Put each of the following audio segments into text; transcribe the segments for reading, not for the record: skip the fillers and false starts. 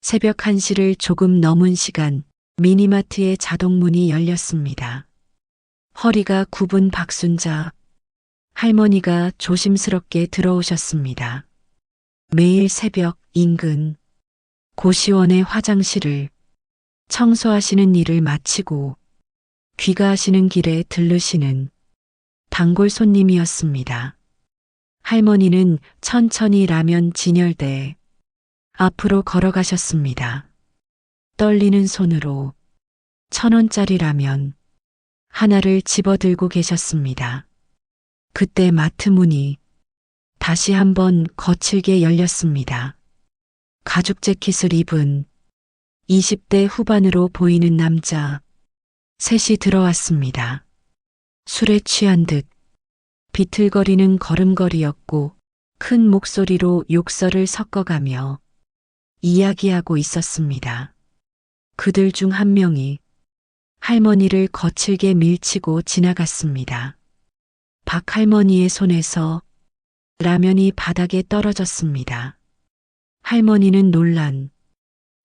새벽 1시를 조금 넘은 시간 미니마트의 자동문이 열렸습니다. 허리가 굽은 박순자 할머니가 조심스럽게 들어오셨습니다. 매일 새벽 인근 고시원의 화장실을 청소하시는 일을 마치고 귀가하시는 길에 들르시는 단골 손님이었습니다. 할머니는 천천히 라면 진열대에 앞으로 걸어가셨습니다. 떨리는 손으로 1,000원짜리 라면 하나를 집어들고 계셨습니다. 그때 마트 문이 다시 한번 거칠게 열렸습니다. 가죽 재킷을 입은 20대 후반으로 보이는 남자 셋이 들어왔습니다. 술에 취한 듯 비틀거리는 걸음걸이였고 큰 목소리로 욕설을 섞어가며 이야기하고 있었습니다. 그들 중 한 명이 할머니를 거칠게 밀치고 지나갔습니다. 박 할머니의 손에서 라면이 바닥에 떨어졌습니다. 할머니는 놀란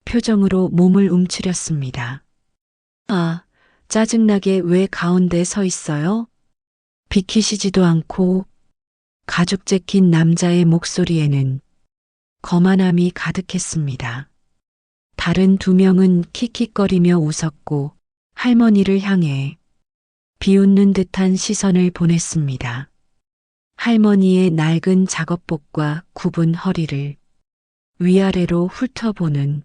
표정으로 몸을 움츠렸습니다. 아, 짜증나게 왜 가운데 서 있어요? 비키시지도 않고 가죽 재킷 남자의 목소리에는 거만함이 가득했습니다. 다른 2명은 킥킥거리며 웃었고 할머니를 향해 비웃는 듯한 시선을 보냈습니다. 할머니의 낡은 작업복과 굽은 허리를 위아래로 훑어보는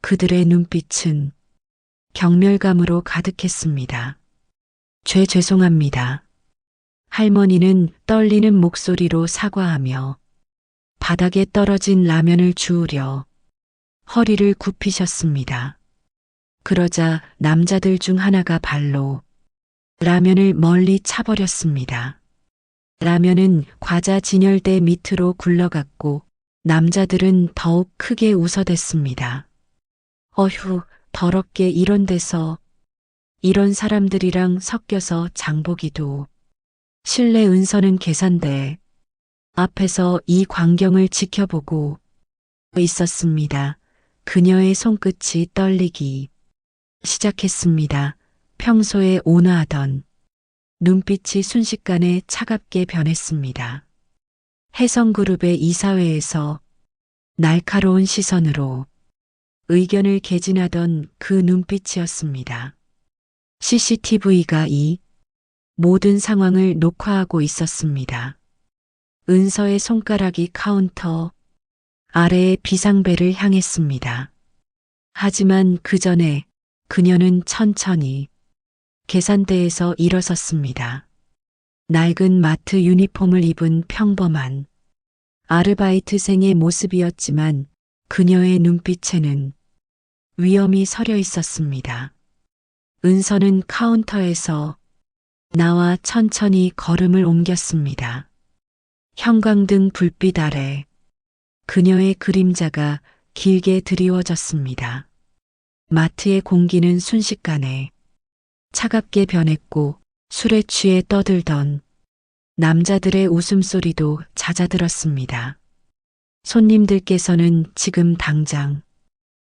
그들의 눈빛은 경멸감으로 가득했습니다. 죄송합니다. 할머니는 떨리는 목소리로 사과하며 바닥에 떨어진 라면을 주우려 허리를 굽히셨습니다. 그러자 남자들 중 하나가 발로 라면을 멀리 차버렸습니다. 라면은 과자 진열대 밑으로 굴러갔고 남자들은 더욱 크게 웃어댔습니다. 어휴, 더럽게 이런 데서 이런 사람들이랑 섞여서 장보기도. 실내 은서는 계산대 앞에서 이 광경을 지켜보고 있었습니다. 그녀의 손끝이 떨리기 시작했습니다. 평소에 온화하던 눈빛이 순식간에 차갑게 변했습니다. 혜성그룹의 이사회에서 날카로운 시선으로 의견을 개진하던 그 눈빛이었습니다. CCTV가 이 모든 상황을 녹화하고 있었습니다. 은서의 손가락이 카운터 아래의 비상벨을 향했습니다. 하지만 그 전에 그녀는 천천히 계산대에서 일어섰습니다. 낡은 마트 유니폼을 입은 평범한 아르바이트생의 모습이었지만 그녀의 눈빛에는 위험이 서려 있었습니다. 은서는 카운터에서 나와 천천히 걸음을 옮겼습니다. 형광등 불빛 아래 그녀의 그림자가 길게 드리워졌습니다. 마트의 공기는 순식간에 차갑게 변했고 술에 취해 떠들던 남자들의 웃음소리도 잦아들었습니다. 손님들께서는 지금 당장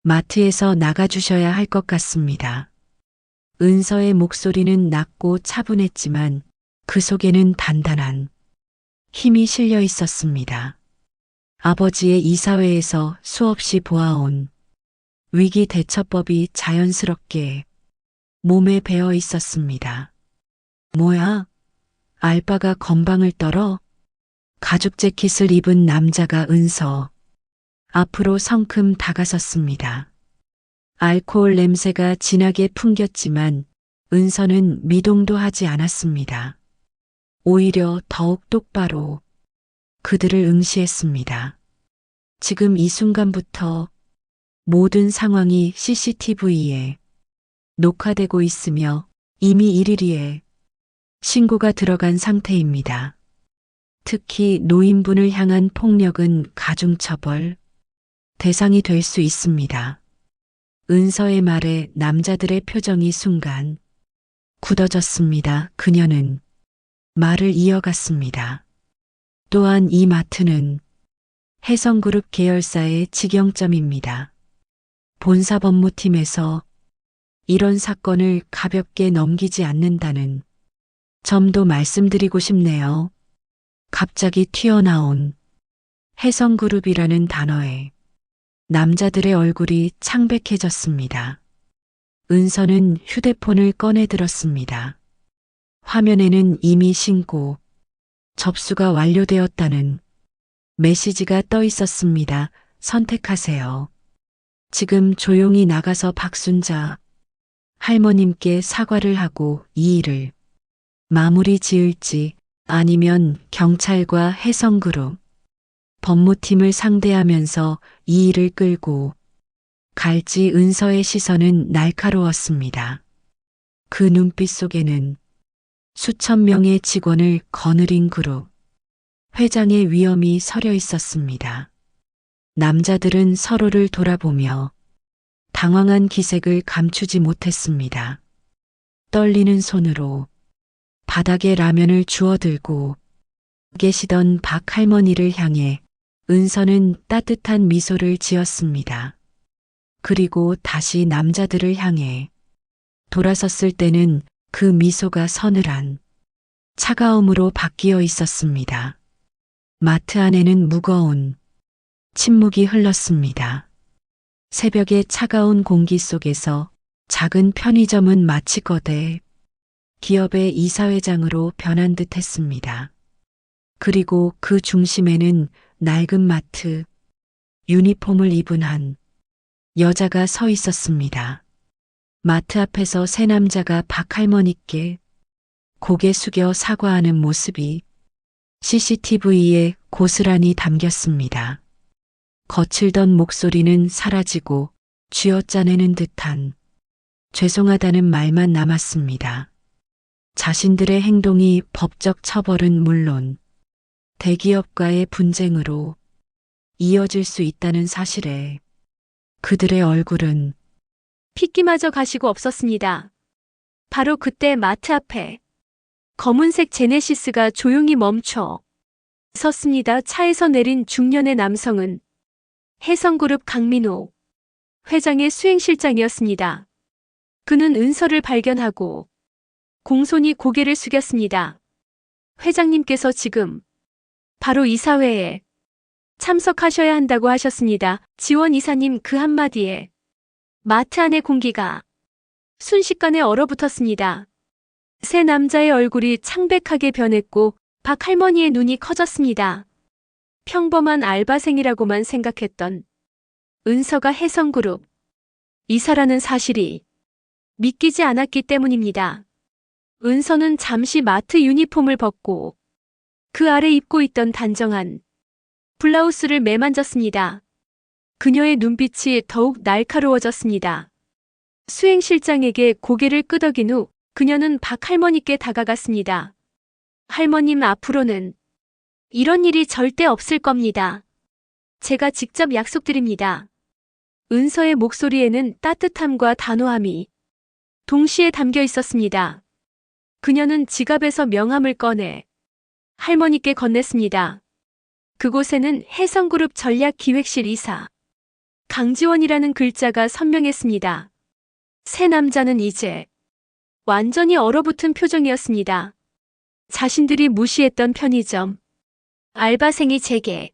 마트에서 나가주셔야 할 것 같습니다. 은서의 목소리는 낮고 차분했지만 그 속에는 단단한 힘이 실려 있었습니다. 아버지의 이사회에서 수없이 보아온 위기 대처법이 자연스럽게 몸에 배어 있었습니다. 뭐야? 알바가 건방을 떨어? 가죽 재킷을 입은 남자가 은서 앞으로 성큼 다가섰습니다. 알코올 냄새가 진하게 풍겼지만 은서는 미동도 하지 않았습니다. 오히려 더욱 똑바로 그들을 응시했습니다. 지금 이 순간부터 모든 상황이 CCTV에 녹화되고 있으며 이미 112에 신고가 들어간 상태입니다. 특히 노인분을 향한 폭력은 가중처벌 대상이 될 수 있습니다. 은서의 말에 남자들의 표정이 순간 굳어졌습니다. 그녀는 말을 이어갔습니다. 또한 이 마트는 혜성그룹 계열사의 직영점입니다. 본사법무팀에서 이런 사건을 가볍게 넘기지 않는다는 점도 말씀드리고 싶네요. 갑자기 튀어나온 혜성그룹이라는 단어에 남자들의 얼굴이 창백해졌습니다. 은서는 휴대폰을 꺼내 들었습니다. 화면에는 이미 신고, 접수가 완료되었다는 메시지가 떠 있었습니다. 선택하세요. 지금 조용히 나가서 박순자 할머님께 사과를 하고 이 일을 마무리 지을지 아니면 경찰과 혜성그룹 법무팀을 상대하면서 이 일을 끌고 갈지. 은서의 시선은 날카로웠습니다. 그 눈빛 속에는 수천 명의 직원을 거느린 그룹 회장의 위엄이 서려 있었습니다. 남자들은 서로를 돌아보며 당황한 기색을 감추지 못했습니다. 떨리는 손으로 바닥에 라면을 주워들고 계시던 박 할머니를 향해 은서는 따뜻한 미소를 지었습니다. 그리고 다시 남자들을 향해 돌아섰을 때는 그 미소가 서늘한 차가움으로 바뀌어 있었습니다. 마트 안에는 무거운 침묵이 흘렀습니다. 새벽의 차가운 공기 속에서 작은 편의점은 마치 거대 기업의 이사회장으로 변한 듯 했습니다. 그리고 그 중심에는 낡은 마트 유니폼을 입은 한 여자가 서 있었습니다. 마트 앞에서 세 남자가 박 할머니께 고개 숙여 사과하는 모습이 CCTV에 고스란히 담겼습니다. 거칠던 목소리는 사라지고 쥐어짜내는 듯한 죄송하다는 말만 남았습니다. 자신들의 행동이 법적 처벌은 물론 대기업과의 분쟁으로 이어질 수 있다는 사실에 그들의 얼굴은 핏기마저 가시고 없었습니다. 바로 그때 마트 앞에 검은색 제네시스가 조용히 멈춰 섰습니다. 차에서 내린 중년의 남성은 혜성그룹 강민호 회장의 수행실장이었습니다. 그는 은서를 발견하고 공손히 고개를 숙였습니다. 회장님께서 지금 바로 이사회에 참석하셔야 한다고 하셨습니다. 지원 이사님 그 한마디에 마트 안의 공기가 순식간에 얼어붙었습니다. 세 남자의 얼굴이 창백하게 변했고 박 할머니의 눈이 커졌습니다. 평범한 알바생이라고만 생각했던 은서가 혜성그룹 이사라는 사실이 믿기지 않았기 때문입니다. 은서는 잠시 마트 유니폼을 벗고 그 아래 입고 있던 단정한 블라우스를 매만졌습니다. 그녀의 눈빛이 더욱 날카로워졌습니다. 수행실장에게 고개를 끄덕인 후 그녀는 박 할머니께 다가갔습니다. 할머님, 앞으로는 이런 일이 절대 없을 겁니다. 제가 직접 약속드립니다. 은서의 목소리에는 따뜻함과 단호함이 동시에 담겨 있었습니다. 그녀는 지갑에서 명함을 꺼내 할머니께 건넸습니다. 그곳에는 혜성그룹 전략기획실 이사 강지원이라는 글자가 선명했습니다. 세 남자는 이제 완전히 얼어붙은 표정이었습니다. 자신들이 무시했던 편의점 알바생이 재계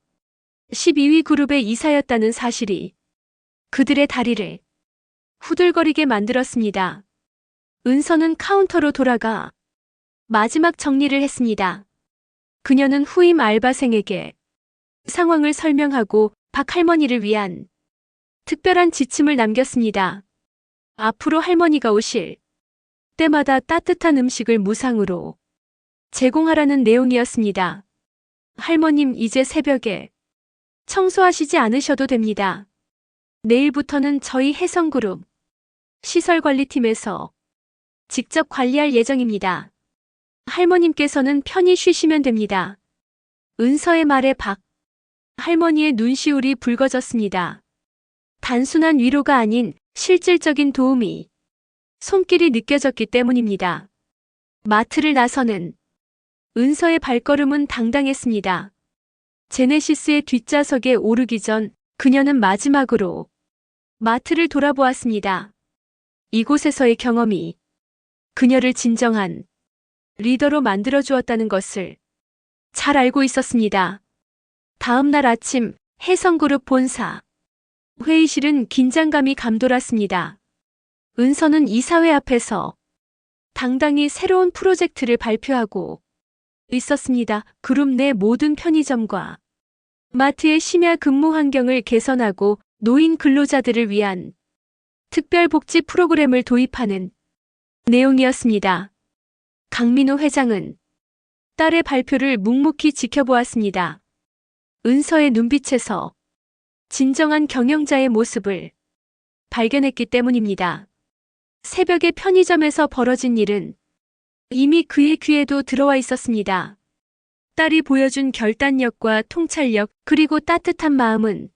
12위 그룹의 이사였다는 사실이 그들의 다리를 후들거리게 만들었습니다. 은서는 카운터로 돌아가 마지막 정리를 했습니다. 그녀는 후임 알바생에게 상황을 설명하고 박 할머니를 위한 특별한 지침을 남겼습니다. 앞으로 할머니가 오실 때마다 따뜻한 음식을 무상으로 제공하라는 내용이었습니다. 할머님, 이제 새벽에 청소하시지 않으셔도 됩니다. 내일부터는 저희 혜성그룹 시설관리팀에서 직접 관리할 예정입니다. 할머님께서는 편히 쉬시면 됩니다. 은서의 말에 박 할머니의 눈시울이 붉어졌습니다. 단순한 위로가 아닌 실질적인 도움이 손길이 느껴졌기 때문입니다. 마트를 나서는 은서의 발걸음은 당당했습니다. 제네시스의 뒷좌석에 오르기 전 그녀는 마지막으로 마트를 돌아보았습니다. 이곳에서의 경험이 그녀를 진정한 리더로 만들어 주었다는 것을 잘 알고 있었습니다. 다음 날 아침 혜성그룹 본사 회의실은 긴장감이 감돌았습니다. 은서는 이사회 앞에서 당당히 새로운 프로젝트를 발표하고 있었습니다. 그룹 내 모든 편의점과 마트의 심야 근무 환경을 개선하고 노인 근로자들을 위한 특별 복지 프로그램을 도입하는 내용이었습니다. 강민호 회장은 딸의 발표를 묵묵히 지켜보았습니다. 은서의 눈빛에서 진정한 경영자의 모습을 발견했기 때문입니다. 새벽에 편의점에서 벌어진 일은 이미 그의 귀에도 들어와 있었습니다. 딸이 보여준 결단력과 통찰력 그리고 따뜻한 마음은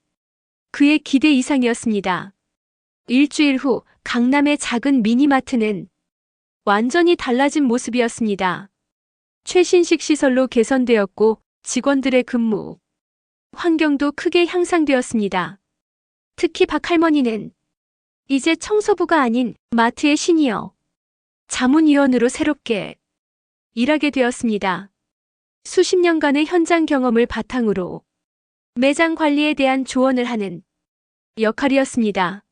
그의 기대 이상이었습니다. 일주일 후 강남의 작은 미니마트는 완전히 달라진 모습이었습니다. 최신식 시설로 개선되었고 직원들의 근무 환경도 크게 향상되었습니다. 특히 박 할머니는 이제 청소부가 아닌 마트의 시니어 자문위원으로 새롭게 일하게 되었습니다. 수십 년간의 현장 경험을 바탕으로 매장 관리에 대한 조언을 하는 역할이었습니다.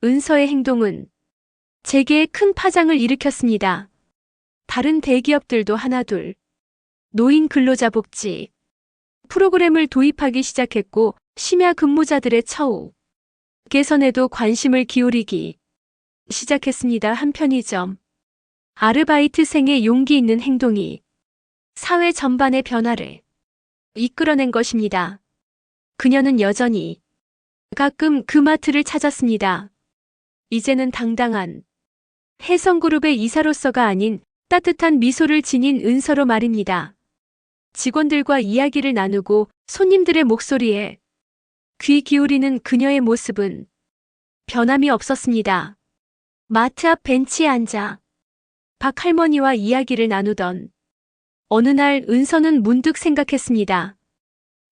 은서의 행동은 재계에 큰 파장을 일으켰습니다. 다른 대기업들도 하나둘 노인 근로자 복지 프로그램을 도입하기 시작했고 심야 근무자들의 처우 개선에도 관심을 기울이기 시작했습니다. 한 편의점 아르바이트생의 용기 있는 행동이 사회 전반의 변화를 이끌어낸 것입니다. 그녀는 여전히 가끔 그 마트를 찾았습니다. 이제는 당당한 혜성그룹의 이사로서가 아닌 따뜻한 미소를 지닌 은서로 말입니다. 직원들과 이야기를 나누고 손님들의 목소리에 귀 기울이는 그녀의 모습은 변함이 없었습니다. 마트 앞 벤치에 앉아 박 할머니와 이야기를 나누던 어느 날 은서는 문득 생각했습니다.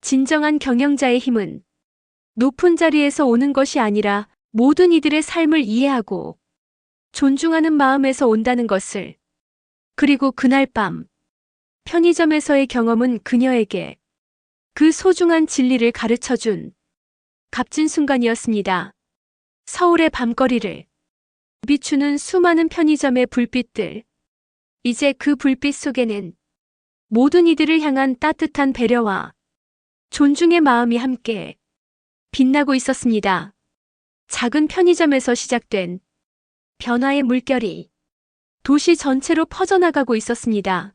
진정한 경영자의 힘은 높은 자리에서 오는 것이 아니라 모든 이들의 삶을 이해하고 존중하는 마음에서 온다는 것을. 그리고 그날 밤 편의점에서의 경험은 그녀에게 그 소중한 진리를 가르쳐준 값진 순간이었습니다. 서울의 밤거리를 비추는 수많은 편의점의 불빛들. 이제 그 불빛 속에는 모든 이들을 향한 따뜻한 배려와 존중의 마음이 함께 빛나고 있었습니다. 작은 편의점에서 시작된 변화의 물결이 도시 전체로 퍼져나가고 있었습니다.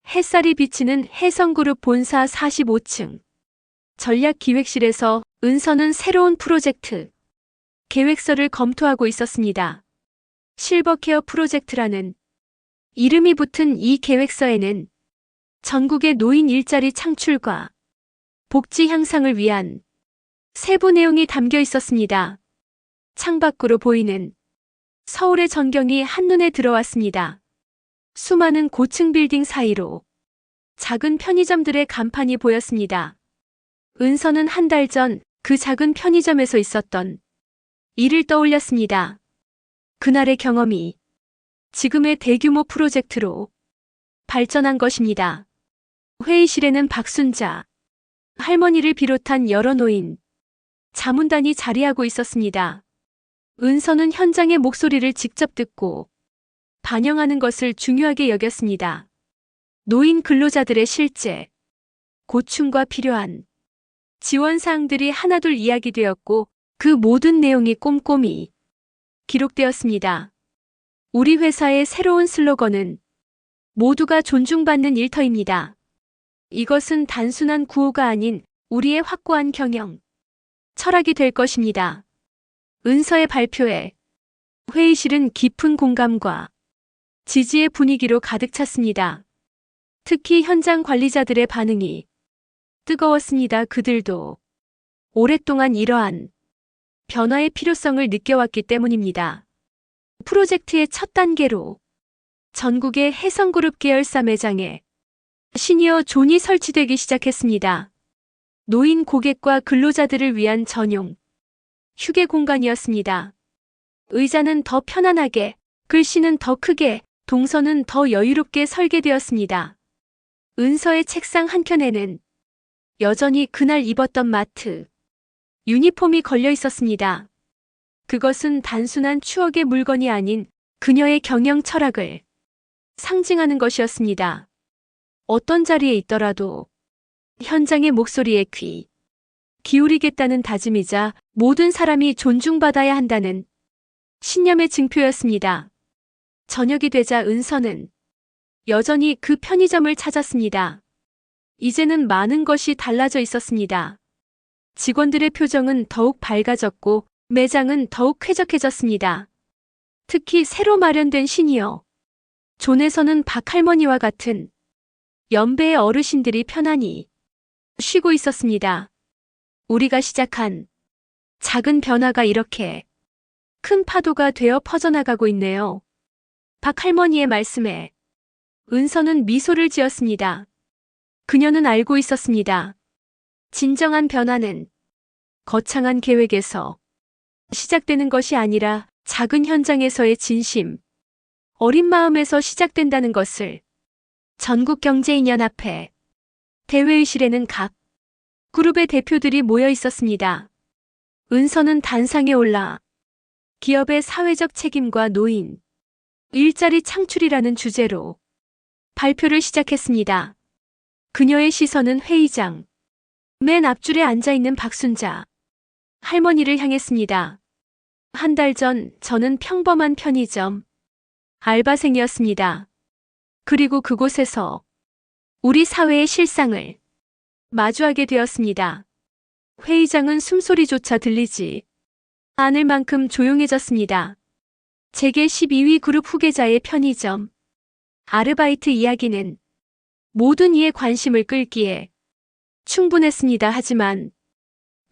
햇살이 비치는 혜성그룹 본사 45층 전략기획실에서 은서는 새로운 프로젝트 계획서를 검토하고 있었습니다. 실버케어 프로젝트라는 이름이 붙은 이 계획서에는 전국의 노인 일자리 창출과 복지 향상을 위한 세부 내용이 담겨 있었습니다. 창밖으로 보이는 서울의 전경이 한눈에 들어왔습니다. 수많은 고층 빌딩 사이로 작은 편의점들의 간판이 보였습니다. 은서는 한 달 전 그 작은 편의점에서 있었던 일을 떠올렸습니다. 그날의 경험이 지금의 대규모 프로젝트로 발전한 것입니다. 회의실에는 박순자 할머니를 비롯한 여러 노인 자문단이 자리하고 있었습니다. 은서는 현장의 목소리를 직접 듣고 반영하는 것을 중요하게 여겼습니다. 노인 근로자들의 실제 고충과 필요한 지원 사항들이 하나둘 이야기되었고 그 모든 내용이 꼼꼼히 기록되었습니다. 우리 회사의 새로운 슬로건은 모두가 존중받는 일터입니다. 이것은 단순한 구호가 아닌 우리의 확고한 경영 철학이 될 것입니다. 은서의 발표에 회의실은 깊은 공감과 지지의 분위기로 가득 찼습니다. 특히 현장 관리자들의 반응이 뜨거웠습니다. 그들도 오랫동안 이러한 변화의 필요성을 느껴왔기 때문입니다. 프로젝트의 첫 단계로 전국의 혜성그룹 계열사 매장에 시니어 존이 설치되기 시작했습니다. 노인 고객과 근로자들을 위한 전용 휴게 공간이었습니다. 의자는 더 편안하게, 글씨는 더 크게, 동선은 더 여유롭게 설계되었습니다. 은서의 책상 한켠에는 여전히 그날 입었던 마트 유니폼이 걸려 있었습니다. 그것은 단순한 추억의 물건이 아닌 그녀의 경영 철학을 상징하는 것이었습니다. 어떤 자리에 있더라도 현장의 목소리에 귀 기울이겠다는 다짐이자 모든 사람이 존중받아야 한다는 신념의 증표였습니다. 저녁이 되자 은서는 여전히 그 편의점을 찾았습니다. 이제는 많은 것이 달라져 있었습니다. 직원들의 표정은 더욱 밝아졌고 매장은 더욱 쾌적해졌습니다. 특히 새로 마련된 시니어 존에서는 박할머니와 같은 연배의 어르신들이 편안히 쉬고 있었습니다. 우리가 시작한 작은 변화가 이렇게 큰 파도가 되어 퍼져나가고 있네요. 박할머니의 말씀에 은서는 미소를 지었습니다. 그녀는 알고 있었습니다. 진정한 변화는 거창한 계획에서 시작되는 것이 아니라 작은 현장에서의 진심, 어린 마음에서 시작된다는 것을 전국경제인연합회 대회의실에는 각 그룹의 대표들이 모여 있었습니다. 은서는 단상에 올라 기업의 사회적 책임과 노인, 일자리 창출이라는 주제로 발표를 시작했습니다. 그녀의 시선은 회의장, 맨 앞줄에 앉아있는 박순자 할머니를 향했습니다. 한 달 전 저는 평범한 편의점 알바생이었습니다. 그리고 그곳에서 우리 사회의 실상을 마주하게 되었습니다. 회의장은 숨소리조차 들리지 않을 만큼 조용해졌습니다. 재계 12위 그룹 후계자의 편의점 아르바이트 이야기는 모든 이의 관심을 끌기에 충분했습니다. 하지만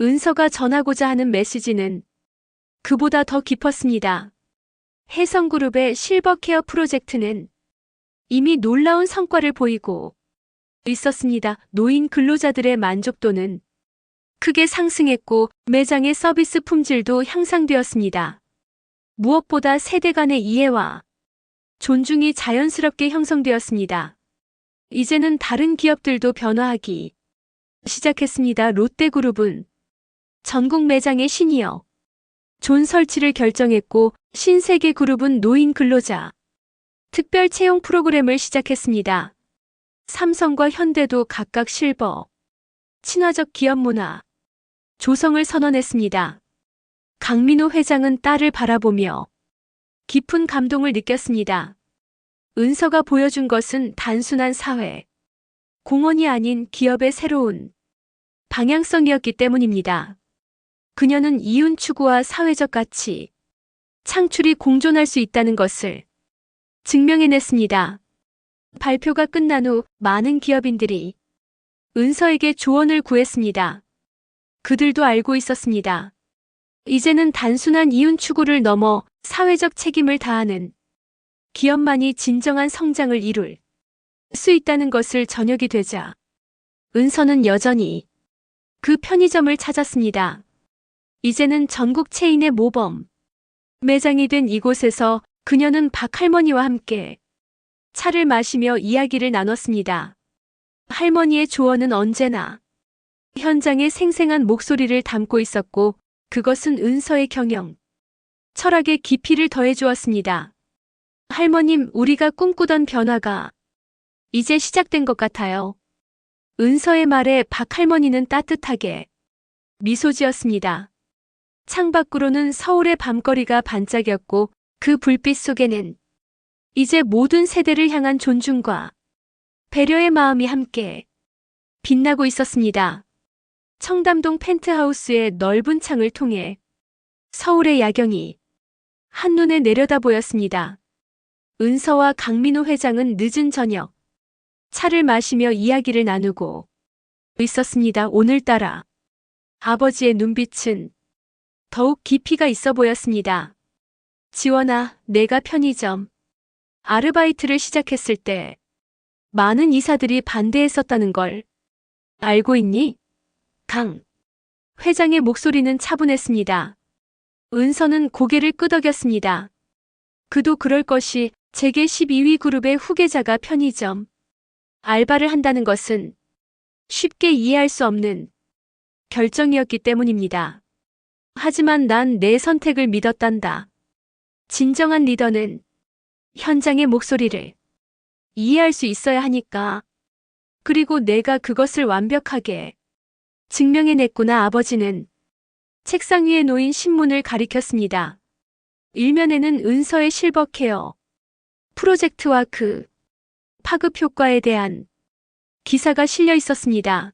은서가 전하고자 하는 메시지는 그보다 더 깊었습니다. 혜성그룹의 실버케어 프로젝트는 이미 놀라운 성과를 보이고 있었습니다. 노인 근로자들의 만족도는 크게 상승했고 매장의 서비스 품질도 향상되었습니다. 무엇보다 세대 간의 이해와 존중이 자연스럽게 형성되었습니다. 이제는 다른 기업들도 변화하기 시작했습니다. 롯데그룹은 전국 매장의 시니어 존 설치를 결정했고 신세계그룹은 노인 근로자 특별 채용 프로그램을 시작했습니다. 삼성과 현대도 각각 실버, 친화적 기업 문화, 조성을 선언했습니다. 강민호 회장은 딸을 바라보며 깊은 감동을 느꼈습니다. 은서가 보여준 것은 단순한 사회, 공헌이 아닌 기업의 새로운 방향성이었기 때문입니다. 그녀는 이윤 추구와 사회적 가치, 창출이 공존할 수 있다는 것을 증명해냈습니다. 발표가 끝난 후 많은 기업인들이 은서에게 조언을 구했습니다. 그들도 알고 있었습니다. 이제는 단순한 이윤 추구를 넘어 사회적 책임을 다하는 기업만이 진정한 성장을 이룰 수 있다는 것을 저녁이 되자 은서는 여전히 그 편의점을 찾았습니다. 이제는 전국 체인의 모범 매장이 된 이곳에서 그녀는 박할머니와 함께 차를 마시며 이야기를 나눴습니다. 할머니의 조언은 언제나 현장의 생생한 목소리를 담고 있었고 그것은 은서의 경영, 철학의 깊이를 더해주었습니다. 할머님, 우리가 꿈꾸던 변화가 이제 시작된 것 같아요. 은서의 말에 박할머니는 따뜻하게 미소 지었습니다. 창밖으로는 서울의 밤거리가 반짝였고 그 불빛 속에는 이제 모든 세대를 향한 존중과 배려의 마음이 함께 빛나고 있었습니다. 청담동 펜트하우스의 넓은 창을 통해 서울의 야경이 한눈에 내려다 보였습니다. 은서와 강민호 회장은 늦은 저녁 차를 마시며 이야기를 나누고 있었습니다. 오늘따라 아버지의 눈빛은 더욱 깊이가 있어 보였습니다. 지원아, 내가 편의점 아르바이트를 시작했을 때 많은 이사들이 반대했었다는 걸 알고 있니? 강 회장의 목소리는 차분했습니다. 은서는 고개를 끄덕였습니다. 그도 그럴 것이 재계 12위 그룹의 후계자가 편의점 알바를 한다는 것은 쉽게 이해할 수 없는 결정이었기 때문입니다. 하지만 난 내 선택을 믿었단다. 진정한 리더는 현장의 목소리를 이해할 수 있어야 하니까. 그리고 내가 그것을 완벽하게 증명해냈구나. 아버지는 책상 위에 놓인 신문을 가리켰습니다. 일면에는 은서의 실버케어 프로젝트와 그 파급 효과에 대한 기사가 실려 있었습니다.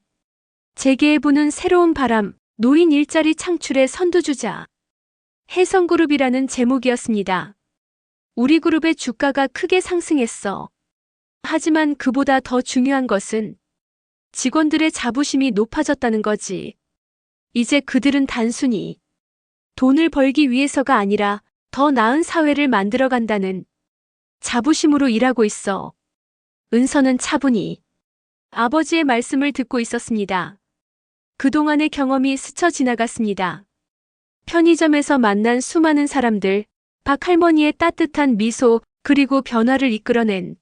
재계에 부는 새로운 바람, 노인 일자리 창출의 선두주자. 해성그룹이라는 제목이었습니다. 우리 그룹의 주가가 크게 상승했어. 하지만 그보다 더 중요한 것은 직원들의 자부심이 높아졌다는 거지. 이제 그들은 단순히 돈을 벌기 위해서가 아니라 더 나은 사회를 만들어 간다는 자부심으로 일하고 있어. 은서는 차분히 아버지의 말씀을 듣고 있었습니다. 그동안의 경험이 스쳐 지나갔습니다. 편의점에서 만난 수많은 사람들, 박 할머니의 따뜻한 미소, 그리고 변화를 이끌어낸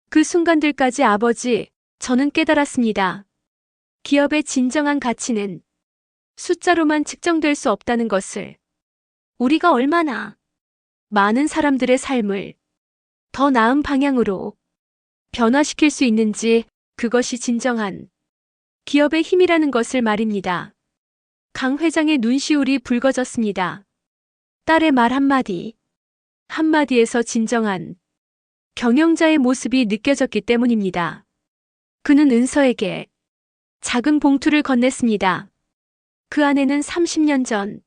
그 순간들까지. 아버지, 저는 깨달았습니다. 기업의 진정한 가치는 숫자로만 측정될 수 없다는 것을. 우리가 얼마나 많은 사람들의 삶을 더 나은 방향으로 변화시킬 수 있는지, 그것이 진정한 기업의 힘이라는 것을 말입니다. 강 회장의 눈시울이 붉어졌습니다. 딸의 말 한마디에서 진정한 경영자의 모습이 느껴졌기 때문입니다. 그는 은서에게 작은 봉투를 건넸습니다. 그 안에는 30년 전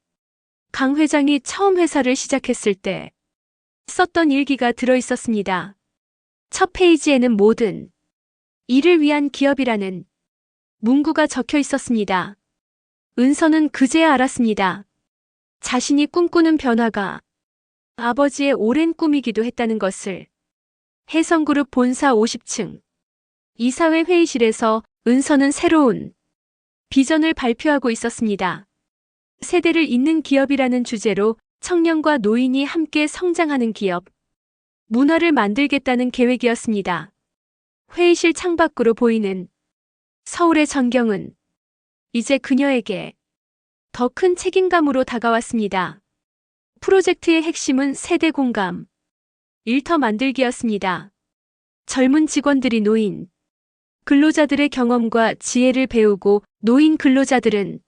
강 회장이 처음 회사를 시작했을 때 썼던 일기가 들어 있었습니다. 첫 페이지에는 모든 일을 위한 기업이라는 문구가 적혀 있었습니다. 은서는 그제야 알았습니다. 자신이 꿈꾸는 변화가 아버지의 오랜 꿈이기도 했다는 것을. 해성그룹 본사 50층 이사회 회의실에서 은서는 새로운 비전을 발표하고 있었습니다. 세대를 잇는 기업이라는 주제로 청년과 노인이 함께 성장하는 기업, 문화를 만들겠다는 계획이었습니다. 회의실 창밖으로 보이는 서울의 전경은 이제 그녀에게 더 큰 책임감으로 다가왔습니다. 프로젝트의 핵심은 세대 공감, 일터 만들기였습니다. 젊은 직원들이 노인 근로자들의 경험과 지혜를 배우고, 노인 근로자들은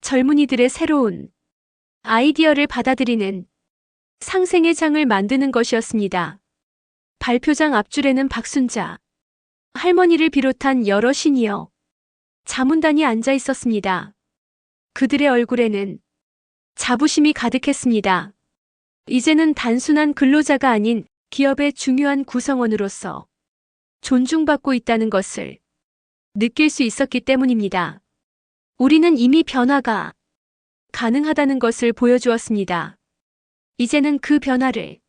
젊은이들의 새로운 아이디어를 받아들이는 상생의 장을 만드는 것이었습니다. 발표장 앞줄에는 박순자 할머니를 비롯한 여러 시니어 자문단이 앉아 있었습니다. 그들의 얼굴에는 자부심이 가득했습니다. 이제는 단순한 근로자가 아닌 기업의 중요한 구성원으로서 존중받고 있다는 것을 느낄 수 있었기 때문입니다. 우리는 이미 변화가 가능하다는 것을 보여주었습니다. 이제는 그 변화를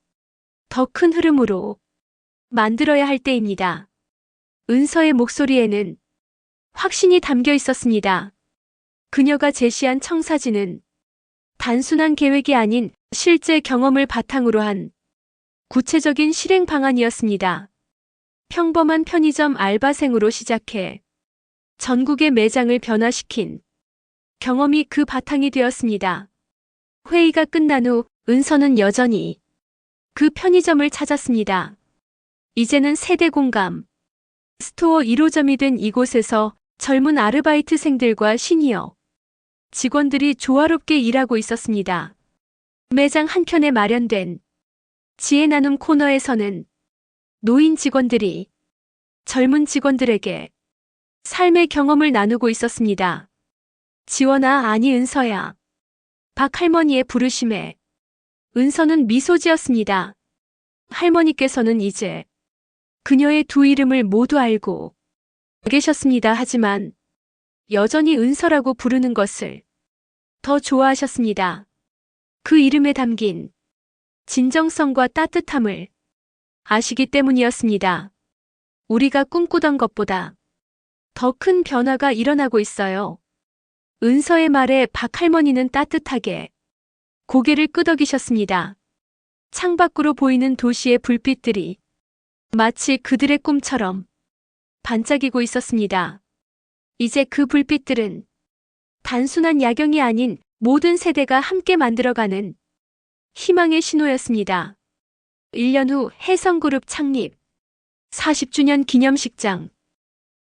더 큰 흐름으로 만들어야 할 때입니다. 은서의 목소리에는 확신이 담겨 있었습니다. 그녀가 제시한 청사진은 단순한 계획이 아닌 실제 경험을 바탕으로 한 구체적인 실행 방안이었습니다. 평범한 편의점 알바생으로 시작해 전국의 매장을 변화시킨 경험이 그 바탕이 되었습니다. 회의가 끝난 후 은서는 여전히 그 편의점을 찾았습니다. 이제는 세대 공감, 스토어 1호점이 된 이곳에서 젊은 아르바이트생들과 시니어 직원들이 조화롭게 일하고 있었습니다. 매장 한켠에 마련된 지혜 나눔 코너에서는 노인 직원들이 젊은 직원들에게 삶의 경험을 나누고 있었습니다. 지원아, 아니 은서야. 박 할머니의 부르심에 은서는 미소 지었습니다. 할머니께서는 이제 그녀의 두 이름을 모두 알고 계셨습니다. 하지만 여전히 은서라고 부르는 것을 더 좋아하셨습니다. 그 이름에 담긴 진정성과 따뜻함을 아시기 때문이었습니다. 우리가 꿈꾸던 것보다 더 큰 변화가 일어나고 있어요. 은서의 말에 박 할머니는 따뜻하게 고개를 끄덕이셨습니다. 창밖으로 보이는 도시의 불빛들이 마치 그들의 꿈처럼 반짝이고 있었습니다. 이제 그 불빛들은 단순한 야경이 아닌 모든 세대가 함께 만들어가는 희망의 신호였습니다. 1년 후 해성그룹 창립 40주년 기념식장.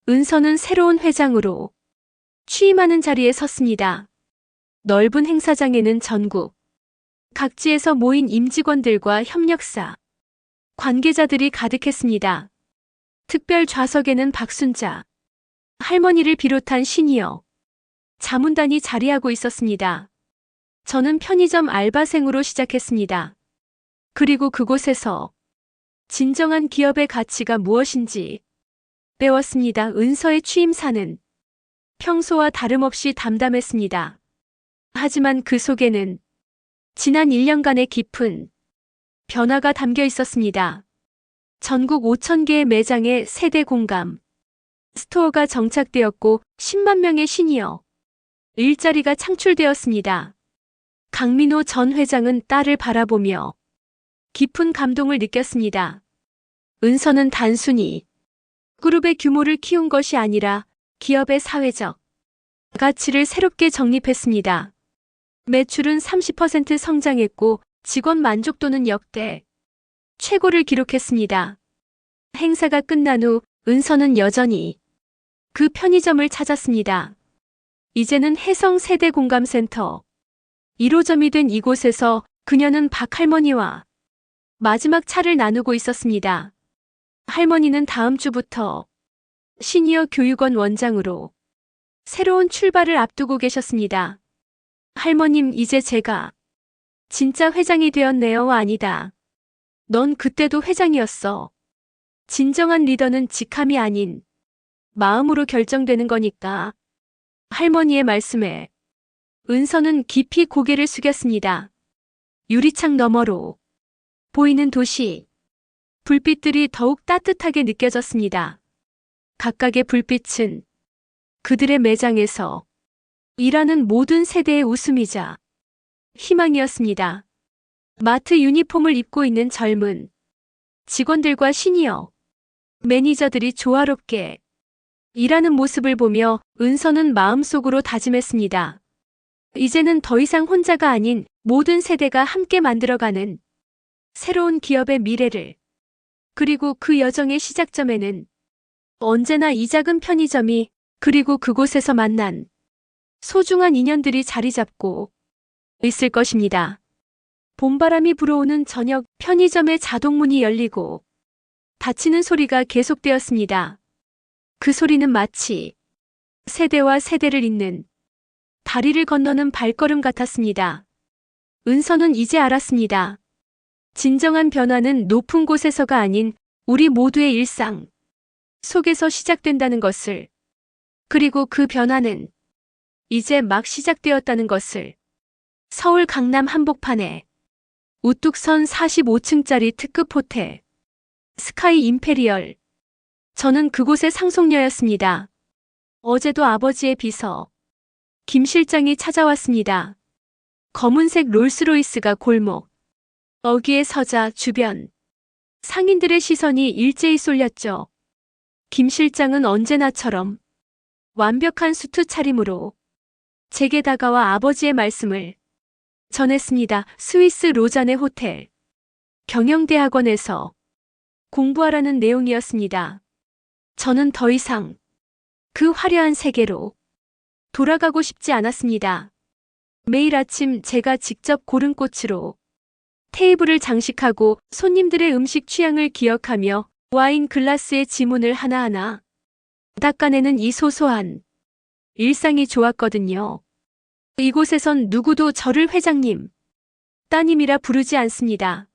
은서는 새로운 회장으로 취임하는 자리에 섰습니다. 넓은 행사장에는 전국 각지에서 모인 임직원들과 협력사, 관계자들이 가득했습니다. 특별 좌석에는 박순자, 할머니를 비롯한 시니어, 자문단이 자리하고 있었습니다. 저는 편의점 알바생으로 시작했습니다. 그리고 그곳에서 진정한 기업의 가치가 무엇인지 배웠습니다. 은서의 취임사는 평소와 다름없이 담담했습니다. 하지만 그 속에는 지난 1년간의 깊은 변화가 담겨 있었습니다. 전국 5,000개의 매장에 세대 공감 스토어가 정착되었고 10만 명의 시니어 일자리가 창출되었습니다. 강민호 전 회장은 딸을 바라보며 깊은 감동을 느꼈습니다. 은서는 단순히 그룹의 규모를 키운 것이 아니라 기업의 사회적 가치를 새롭게 정립했습니다. 매출은 30% 성장했고 직원 만족도는 역대 최고를 기록했습니다. 행사가 끝난 후 은서는 여전히 그 편의점을 찾았습니다. 이제는 해성 세대 공감센터 1호점이 된 이곳에서 그녀는 박할머니와 마지막 차를 나누고 있었습니다. 할머니는 다음 주부터 시니어 교육원 원장으로 새로운 출발을 앞두고 계셨습니다. 할머님, 이제 제가 진짜 회장이 되었네요. 아니다. 넌 그때도 회장이었어. 진정한 리더는 직함이 아닌 마음으로 결정되는 거니까. 할머니의 말씀에 은서는 깊이 고개를 숙였습니다. 유리창 너머로 보이는 도시. 불빛들이 더욱 따뜻하게 느껴졌습니다. 각각의 불빛은 그들의 매장에서 일하는 모든 세대의 웃음이자 희망이었습니다. 마트 유니폼을 입고 있는 젊은 직원들과 시니어 매니저들이 조화롭게 일하는 모습을 보며 은서는 마음속으로 다짐했습니다. 이제는 더 이상 혼자가 아닌 모든 세대가 함께 만들어가는 새로운 기업의 미래를. 그리고 그 여정의 시작점에는 언제나 이 작은 편의점이 그리고 그곳에서 만난 소중한 인연들이 자리 잡고 있을 것입니다. 봄바람이 불어오는 저녁, 편의점의 자동문이 열리고 닫히는 소리가 계속되었습니다. 그 소리는 마치 세대와 세대를 잇는 다리를 건너는 발걸음 같았습니다. 은서는 이제 알았습니다. 진정한 변화는 높은 곳에서가 아닌 우리 모두의 일상 속에서 시작된다는 것을, 그리고 그 변화는 이제 막 시작되었다는 것을. 서울 강남 한복판에 우뚝 선 45층짜리 특급 호텔 스카이 임페리얼. 저는 그곳의 상속녀였습니다. 어제도 아버지의 비서 김 실장이 찾아왔습니다. 검은색 롤스로이스가 골목 어귀에 서자 주변 상인들의 시선이 일제히 쏠렸죠. 김 실장은 언제나처럼 완벽한 수트 차림으로 제게 다가와 아버지의 말씀을 전했습니다. 스위스 로잔의 호텔 경영대학원에서 공부하라는 내용이었습니다. 저는 더 이상 그 화려한 세계로 돌아가고 싶지 않았습니다. 매일 아침 제가 직접 고른 꽃으로 테이블을 장식하고 손님들의 음식 취향을 기억하며 와인 글라스의 지문을 하나하나 닦아내는 이 소소한 일상이 좋았거든요. 이곳에선 누구도 저를 회장님, 따님이라 부르지 않습니다.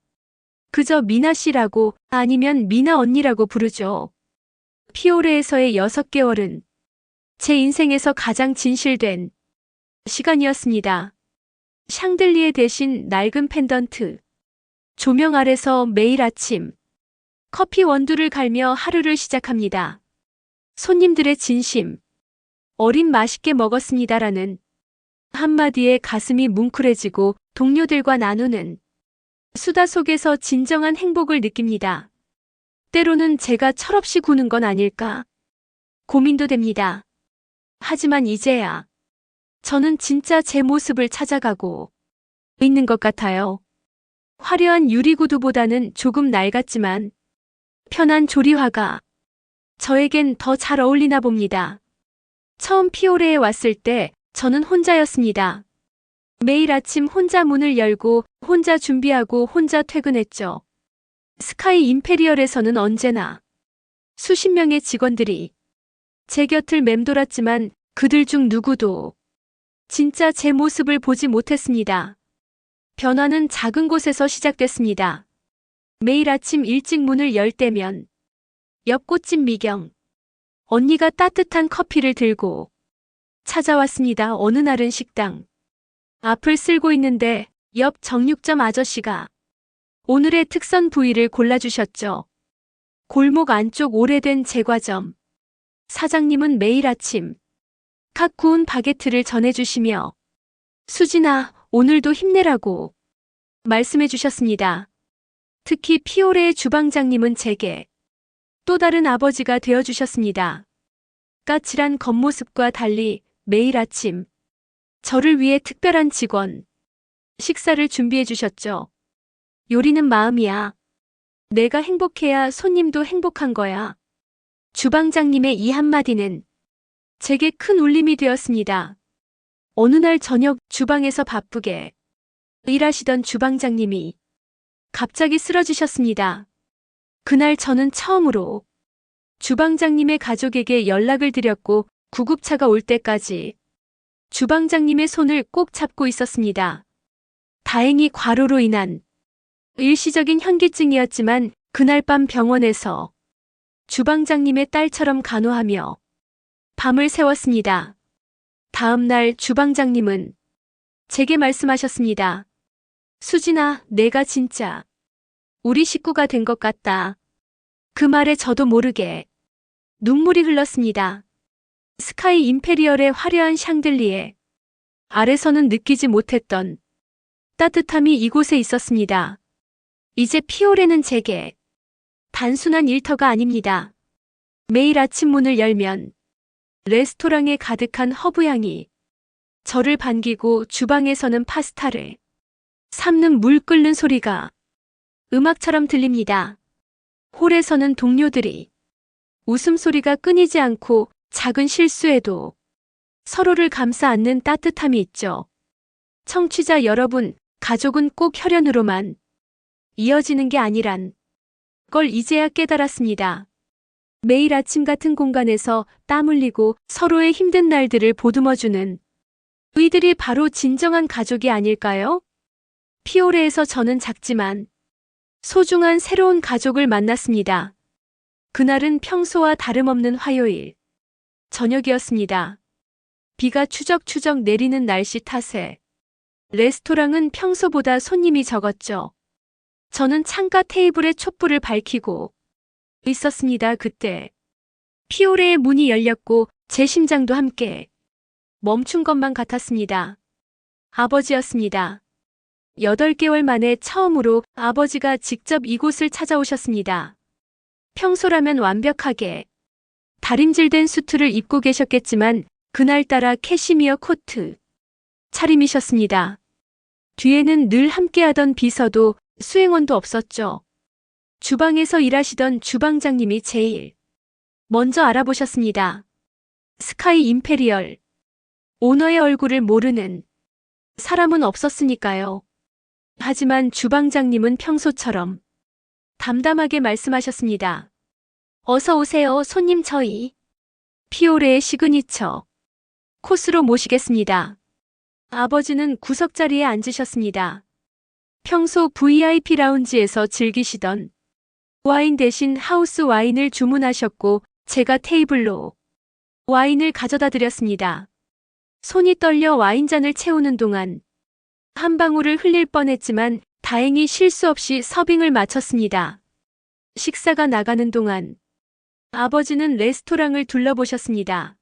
그저 미나 씨라고 아니면 미나 언니라고 부르죠. 피오레에서의 6개월은 제 인생에서 가장 진실된 시간이었습니다. 샹들리에 대신 낡은 펜던트, 조명 아래서 매일 아침 커피 원두를 갈며 하루를 시작합니다. 손님들의 진심, 어린 맛있게 먹었습니다라는 한마디에 가슴이 뭉클해지고 동료들과 나누는 수다 속에서 진정한 행복을 느낍니다. 때로는 제가 철없이 구는 건 아닐까 고민도 됩니다. 하지만 이제야 저는 진짜 제 모습을 찾아가고 있는 것 같아요. 화려한 유리구두보다는 조금 낡았지만 편한 조리화가 저에겐 더 잘 어울리나 봅니다. 처음 피오레에 왔을 때 저는 혼자였습니다. 매일 아침 혼자 문을 열고 혼자 준비하고 혼자 퇴근했죠. 스카이 임페리얼에서는 언제나 수십 명의 직원들이 제 곁을 맴돌았지만 그들 중 누구도 진짜 제 모습을 보지 못했습니다. 변화는 작은 곳에서 시작됐습니다. 매일 아침 일찍 문을 열 때면 옆 꽃집 미경 언니가 따뜻한 커피를 들고 찾아왔습니다. 어느 날은 식당 앞을 쓸고 있는데 옆 정육점 아저씨가 오늘의 특선 부위를 골라주셨죠. 골목 안쪽 오래된 제과점 사장님은 매일 아침 갓 구운 바게트를 전해주시며 수진아, 오늘도 힘내라고 말씀해 주셨습니다. 특히 피오레의 주방장님은 제게 또 다른 아버지가 되어주셨습니다. 까칠한 겉모습과 달리 매일 아침 저를 위해 특별한 직원 식사를 준비해 주셨죠. 요리는 마음이야. 내가 행복해야 손님도 행복한 거야. 주방장님의 이 한마디는 제게 큰 울림이 되었습니다. 어느 날 저녁 주방에서 바쁘게 일하시던 주방장님이 갑자기 쓰러지셨습니다. 그날 저는 처음으로 주방장님의 가족에게 연락을 드렸고 구급차가 올 때까지 주방장님의 손을 꼭 잡고 있었습니다. 다행히 과로로 인한 일시적인 현기증이었지만 그날 밤 병원에서 주방장님의 딸처럼 간호하며 밤을 새웠습니다. 다음 날 주방장님은 제게 말씀하셨습니다. 수진아, 내가 진짜 우리 식구가 된 것 같다. 그 말에 저도 모르게 눈물이 흘렀습니다. 스카이 임페리얼의 화려한 샹들리에 아래서는 느끼지 못했던 따뜻함이 이곳에 있었습니다. 이제 피오레는 제게 단순한 일터가 아닙니다. 매일 아침 문을 열면 레스토랑에 가득한 허브향이 저를 반기고 주방에서는 파스타를 삶는 물 끓는 소리가 음악처럼 들립니다. 홀에서는 동료들이 웃음소리가 끊이지 않고 작은 실수에도 서로를 감싸 안는 따뜻함이 있죠. 청취자 여러분, 가족은 꼭 혈연으로만 이어지는 게 아니란 걸 이제야 깨달았습니다. 매일 아침 같은 공간에서 땀 흘리고 서로의 힘든 날들을 보듬어주는 이들이 바로 진정한 가족이 아닐까요? 피오레에서 저는 작지만 소중한 새로운 가족을 만났습니다. 그날은 평소와 다름없는 화요일 저녁이었습니다. 비가 추적추적 내리는 날씨 탓에 레스토랑은 평소보다 손님이 적었죠. 저는 창가 테이블에 촛불을 밝히고 있었습니다. 그때 피오레의 문이 열렸고 제 심장도 함께 멈춘 것만 같았습니다. 아버지였습니다. 8개월 만에 처음으로 아버지가 직접 이곳을 찾아오셨습니다. 평소라면 완벽하게 다림질된 수트를 입고 계셨겠지만 그날따라 캐시미어 코트 차림이셨습니다. 뒤에는 늘 함께하던 비서도 수행원도 없었죠. 주방에서 일하시던 주방장님이 제일 먼저 알아보셨습니다. 스카이 임페리얼 오너의 얼굴을 모르는 사람은 없었으니까요. 하지만 주방장님은 평소처럼 담담하게 말씀하셨습니다. 어서 오세요, 손님 저희. 피오레의 시그니처 코스로 모시겠습니다. 아버지는 구석자리에 앉으셨습니다. 평소 VIP 라운지에서 즐기시던 와인 대신 하우스 와인을 주문하셨고 제가 테이블로 와인을 가져다 드렸습니다. 손이 떨려 와인잔을 채우는 동안 한 방울을 흘릴 뻔했지만 다행히 실수 없이 서빙을 마쳤습니다. 식사가 나가는 동안 아버지는 레스토랑을 둘러보셨습니다.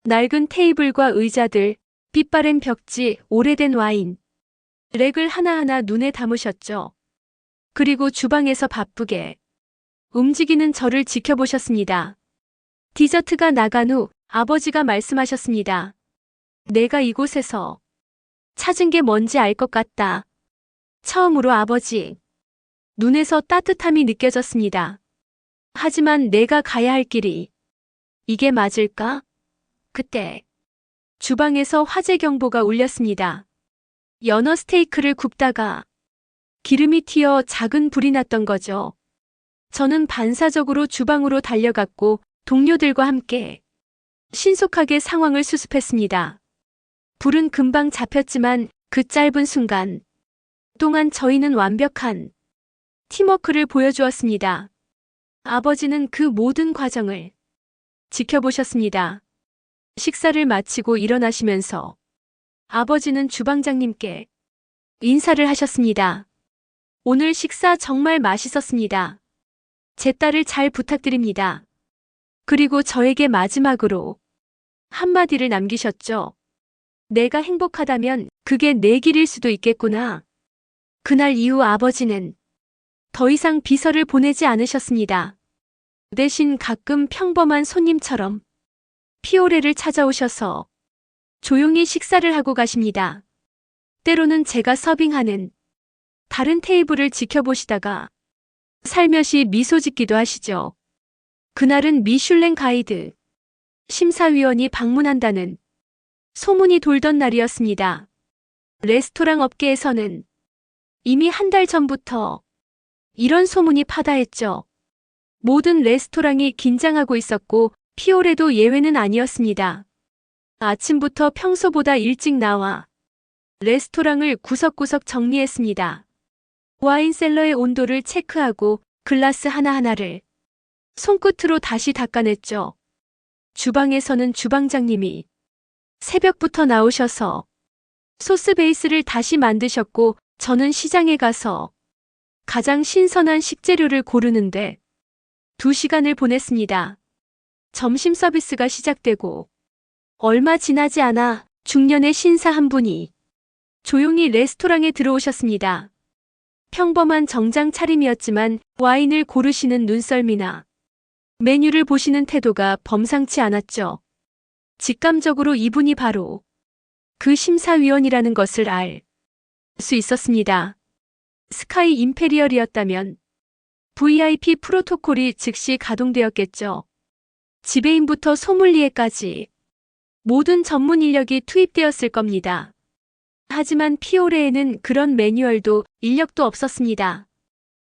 낡은 테이블과 의자들, 햇빛 바랜 벽지, 오래된 와인, 렉을 하나하나 눈에 담으셨죠. 그리고 주방에서 바쁘게 움직이는 저를 지켜보셨습니다. 디저트가 나간 후 아버지가 말씀하셨습니다. 내가 이곳에서 찾은 게 뭔지 알 것 같다. 처음으로 아버지 눈에서 따뜻함이 느껴졌습니다. 하지만 내가 가야 할 길이 이게 맞을까? 그때 주방에서 화재 경보가 울렸습니다. 연어 스테이크를 굽다가 기름이 튀어 작은 불이 났던 거죠. 저는 반사적으로 주방으로 달려갔고 동료들과 함께 신속하게 상황을 수습했습니다. 불은 금방 잡혔지만 그 짧은 순간 동안 저희는 완벽한 팀워크를 보여주었습니다. 아버지는 그 모든 과정을 지켜보셨습니다. 식사를 마치고 일어나시면서 아버지는 주방장님께 인사를 하셨습니다. 오늘 식사 정말 맛있었습니다. 제 딸을 잘 부탁드립니다. 그리고 저에게 마지막으로 한마디를 남기셨죠. 내가 행복하다면 그게 내 길일 수도 있겠구나. 그날 이후 아버지는 더 이상 비서를 보내지 않으셨습니다. 대신 가끔 평범한 손님처럼 피오레를 찾아오셔서 조용히 식사를 하고 가십니다. 때로는 제가 서빙하는 다른 테이블을 지켜보시다가 살며시 미소 짓기도 하시죠. 그날은 미슐랭 가이드 심사위원이 방문한다는 소문이 돌던 날이었습니다. 레스토랑 업계에서는 이미 한 달 전부터 이런 소문이 파다했죠. 모든 레스토랑이 긴장하고 있었고 피오레도 예외는 아니었습니다. 아침부터 평소보다 일찍 나와 레스토랑을 구석구석 정리했습니다. 와인셀러의 온도를 체크하고 글라스 하나하나를 손끝으로 다시 닦아냈죠. 주방에서는 주방장님이 새벽부터 나오셔서 소스 베이스를 다시 만드셨고 저는 시장에 가서 가장 신선한 식재료를 고르는데 2시간을 보냈습니다. 점심 서비스가 시작되고 얼마 지나지 않아 중년의 신사 한 분이 조용히 레스토랑에 들어오셨습니다. 평범한 정장 차림이었지만 와인을 고르시는 눈썰미나 메뉴를 보시는 태도가 범상치 않았죠. 직감적으로 이분이 바로 그 심사위원이라는 것을 알 수 있었습니다. 스카이 임페리얼이었다면 VIP 프로토콜이 즉시 가동되었겠죠. 지배인부터 소믈리에까지 모든 전문 인력이 투입되었을 겁니다. 하지만 피오레에는 그런 매뉴얼도 인력도 없었습니다.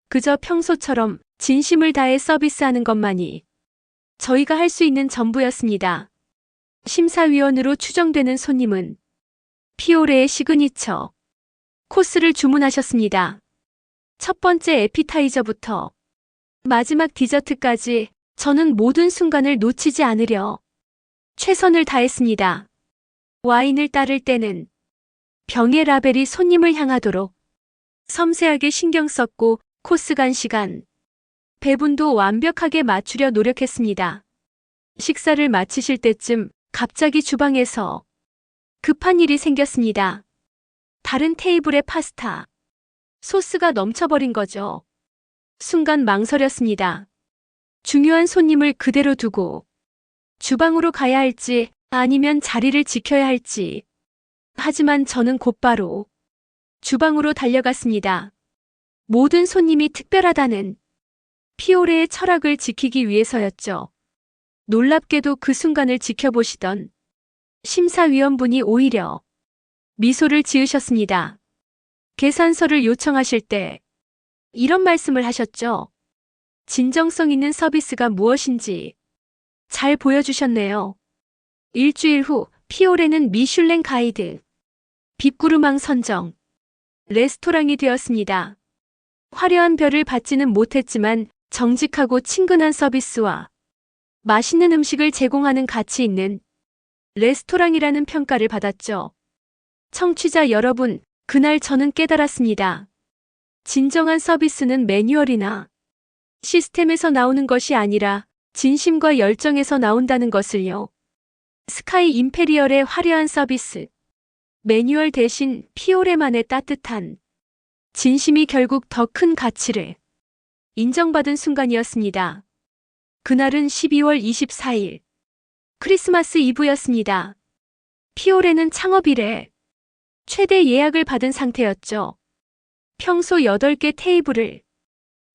그저 평소처럼 진심을 다해 서비스하는 것만이 저희가 할 수 있는 전부였습니다. 심사위원으로 추정되는 손님은 피오레의 시그니처 코스를 주문하셨습니다. 첫 번째 에피타이저부터 마지막 디저트까지 저는 모든 순간을 놓치지 않으려 최선을 다했습니다. 와인을 따를 때는 병의 라벨이 손님을 향하도록 섬세하게 신경 썼고 코스 간 시간, 배분도 완벽하게 맞추려 노력했습니다. 식사를 마치실 때쯤 갑자기 주방에서 급한 일이 생겼습니다. 다른 테이블의 파스타, 소스가 넘쳐버린 거죠. 순간 망설였습니다. 중요한 손님을 그대로 두고 주방으로 가야 할지 아니면 자리를 지켜야 할지. 하지만 저는 곧바로 주방으로 달려갔습니다. 모든 손님이 특별하다는 피오레의 철학을 지키기 위해서였죠. 놀랍게도 그 순간을 지켜보시던 심사위원분이 오히려 미소를 지으셨습니다. 계산서를 요청하실 때 이런 말씀을 하셨죠. 진정성 있는 서비스가 무엇인지 잘 보여주셨네요. 일주일 후 피오레는 미슐랭 가이드 빅구르망 선정 레스토랑이 되었습니다. 화려한 별을 받지는 못했지만 정직하고 친근한 서비스와 맛있는 음식을 제공하는 가치 있는 레스토랑이라는 평가를 받았죠. 청취자 여러분, 그날 저는 깨달았습니다. 진정한 서비스는 매뉴얼이나 시스템에서 나오는 것이 아니라 진심과 열정에서 나온다는 것을요. 스카이 임페리얼의 화려한 서비스. 매뉴얼 대신 피오레만의 따뜻한 진심이 결국 더 큰 가치를 인정받은 순간이었습니다. 그날은 12월 24일 크리스마스 이브였습니다. 피오레는 창업 이래 최대 예약을 받은 상태였죠. 평소 8개 테이블을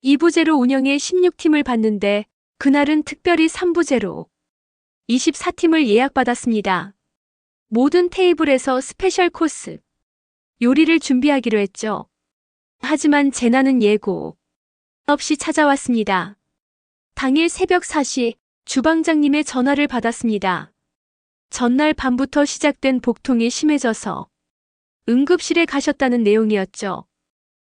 2부제로 운영해 16팀을 받는데 그날은 특별히 3부제로 24팀을 예약받았습니다. 모든 테이블에서 스페셜 코스 요리를 준비하기로 했죠. 하지만 재난은 예고 없이 찾아왔습니다. 당일 새벽 4시 주방장님의 전화를 받았습니다. 전날 밤부터 시작된 복통이 심해져서 응급실에 가셨다는 내용이었죠.